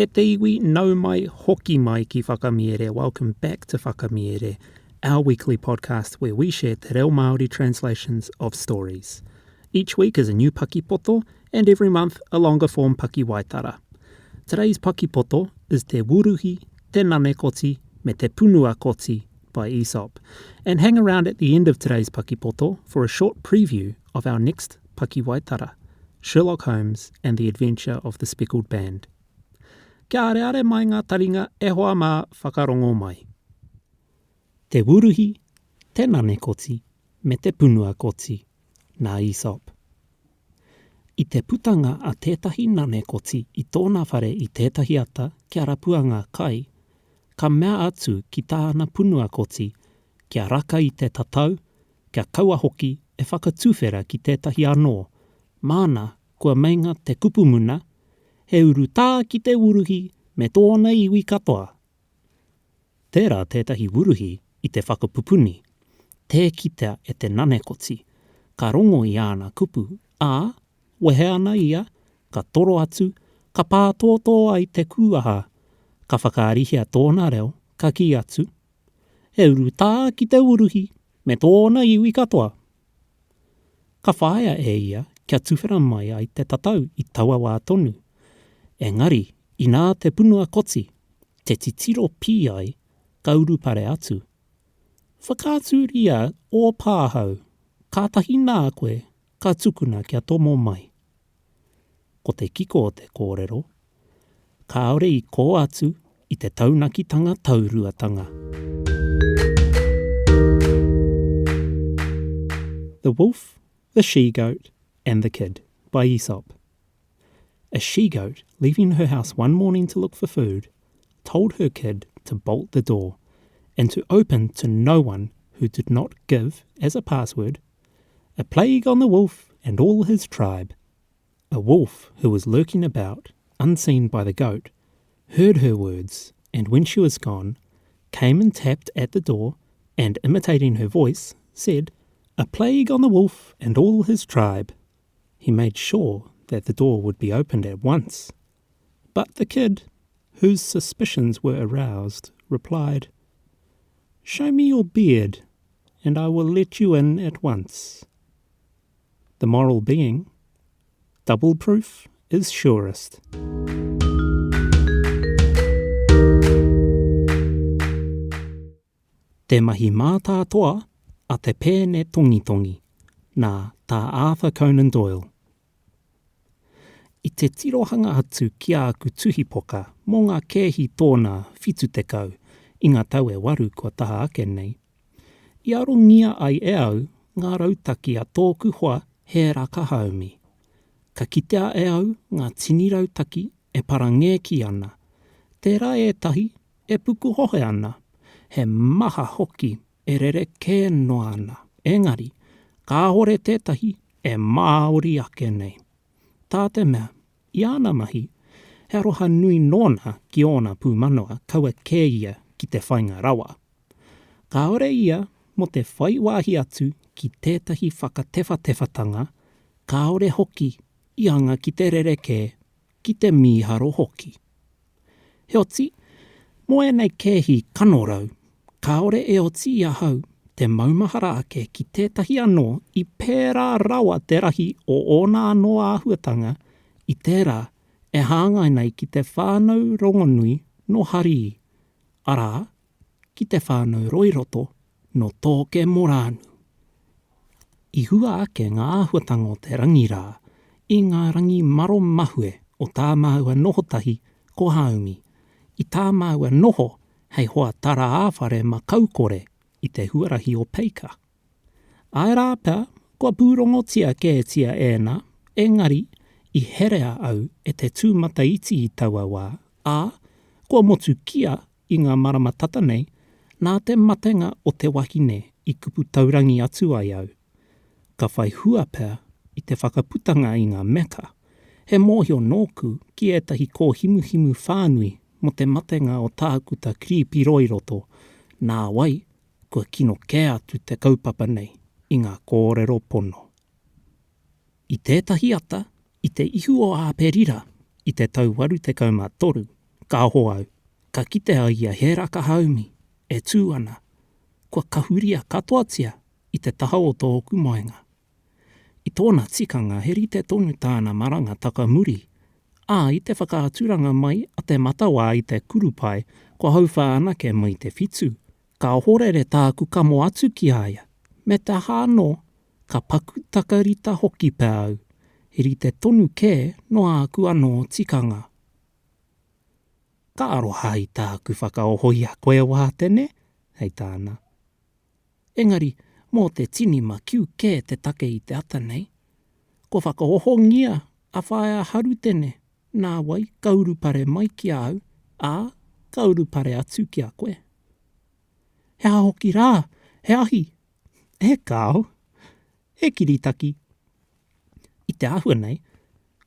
E te iwi nau mai hoki mai ki whakamiere. Welcome back to Whakamiere, our weekly podcast where we share te reo Māori translations of stories. Each week is a new Paki Poto, and every month a longer form pakiwaitara. Today's Paki Poto is te Wuruhi, te Nanekoti, me te Punua Koti by Aesop. And hang around at the end of today's Paki Poto for a short preview of our next pakiwaitara, Sherlock Holmes and the Adventure of the Speckled Band. Kia areare mai ngā taringa e hoa mā whakarongo mai. Te Wuruhi, te Nanekoti, me te Punua Koti, nā Aesop. I te putanga a tētahi Nanekoti i tōna whare i tētahi ata kia rapuanga kai, ka mea atu ki tāna Punua Koti, kia raka i te tatau, kia kaua hoki e whakatūwhera ki tētahi anō, māna kua meinga te kupumuna, he uru tā ki te Wuruhi me tōna iwi katoa. Tērā tētahi Wuruhi i te whakapupuni, te kitea e te Nanekoti, ka rongo i āna kupu, ā, wehe ana ia, ka toro atu, ka pātōtō ai te kuaha, ka whakaarihia tōna reo, ka ki atu. He uru tā ki te Wuruhi me tōna iwi katoa. Ka whaia e ia kia tuwhera mai ai te tatau i taua wā tonu. Engari, i nā te Punua Koti, te titiro pi ai, ka urupare atu. Whakāturia o pāhau, kātahi nā koe, ka tukuna kia tomo mai. Ko te kiko o te kōrero, ka aore i kō atu i te taunakitanga tauruatanga. The Wolf, the She-Goat and the Kid by Aesop. A she-goat, leaving her house one morning to look for food, told her kid to bolt the door and to open to no one who did not give, as a password, a plague on the wolf and all his tribe. A wolf who was lurking about, unseen by the goat, heard her words, and when she was gone, came and tapped at the door and, imitating her voice, said, "A plague on the wolf and all his tribe." He made sure that the door would be opened at once. But the kid, whose suspicions were aroused, replied, "Show me your beard, and I will let you in at once." The moral being, double proof is surest. Te mahi mātātoa a te pēne tongi-tongi, nā tā Arthur Conan Doyle. I te tirohanga atu ki a aku tuhipoka mō ngā kēhi tōna whitu tekau i ngā tau e waru kua taha ake nei. I arongia ai e au ngā rautaki a tōku hoa he rakahaumi. Ka kitea e au ngā tini rautaki e parangēki ana. Tērā e tahi e puku hohe ana. He maha hoki e rere kē noa ana. Engari, ka hore tētahi e māori ake nei. Tā te mea, i āna mahi, he aroha nui nōna ki ōna pūmanoa kaua kē ia ki te whainga rawa. Ka ore ia mo te whaiwahi atu ki tētahi whakatewhatewhatanga, ka ore hoki i anga ki te rereke, ki te mīharo hoki. He oti, mo e nei kēhi kanorau, ka ore e oti ia hau, te maumahara ake ki tētahi anō i pērā rawa te rahi o ōna anō āhuatanga, i tērā e hāngai nei ki te whānau rongonui no harii, arā ki te whānau roiroto no tōke morānu. I hua ake ngā āhuatanga o te rangirā, i ngā rangi maro mahue o tā māua nohotahi ko haumi, i tā māua noho hei hoa tara āwhare ma kaukore, i te huarahi o peika. Ai rā pēr, kua pūrongotia kētia ēnā, engari, i herea au e te tūmata iti i taua wā, ā, kua motu kia i ngā marama tatanei, nā te matenga o te wahine i kupu taurangi atu ai au. Ka whai hua pēr i te whakaputanga i ngā meka, he mōhio nōku ki etahi kō himu whānui mo te matenga o tākuta kripi roiroto, nā wai, kua kino kē atu te kaupapa nei i ngā kōrero pono. I tētahi ata, i te ihu o Āperira, i te tau 813, ka hoau, ka kite au ia he raka haumi, e tū ana, kua kahuria katoatia i te taha o tō oku moenga. I tōna tikanga he rite tonu tāna maranga takamuri, I te whakaaturanga mai a te matawa i te kurupai kua hauwha anake mai te whitu, ka horere tāku kamo atu ki aia, me te hāno ka pakutakarita hoki pēau, he rite tonu kē no āku anō tikanga. Ka aroha i tāku whakaohoi a koe wā tene, hei tāna. Engari, mō te tinima kiu kē te take i te ata nei, ko whakaohongia a whaia haru tene, nā wai kaurupare mai ki au, a kaurupare atu ki a koe. He hoki rā, he ahi, he kāo, he kiritaki. I te ahua nei,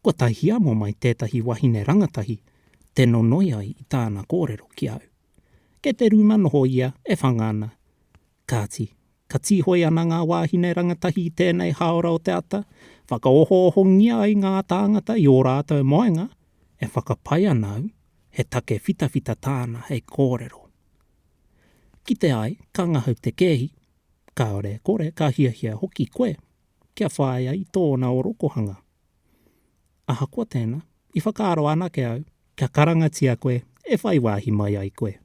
kua tahi amo mai tētahi wahine rangatahi, te nonoi ai i tāna kōrero ki au. Ke te rūmanoho ia e whangana. Kāti, ka tihoi ana ngā wāhine rangatahi i tēnei haora o te ata, whakaoho-ohongia ai ngā tāngata i ō rātou moenga, e whakapai anau, he take whitawhita tāna hei kōrero. Ki te ai, ka ngahau te kehi, kaore kore ka hiahia hoki koe, kia whaia i tōna o rokohanga. Aha kua tēnā, i whakaaro anake au, kia karangatia koe, e whai wāhi mai ai koe.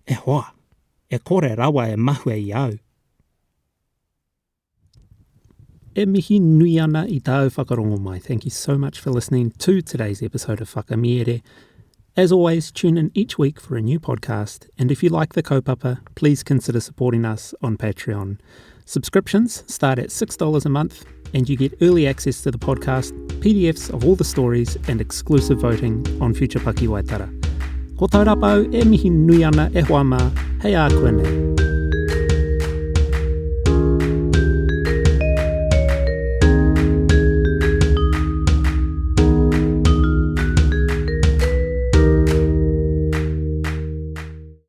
E hoa, e kore rawa e mahue i au. E mihi nui ana i tāu whakarongo mai. Thank you so much for listening to today's episode of Whakamiere. As always, tune in each week for a new podcast, and if you like the kaupapa, please consider supporting us on Patreon. Subscriptions start at $6 a month, and you get early access to the podcast, PDFs of all the stories, and exclusive voting on future pakiwaitara. Ko taurapau, e mihi nui ana e hoa mā, hei a koe nei.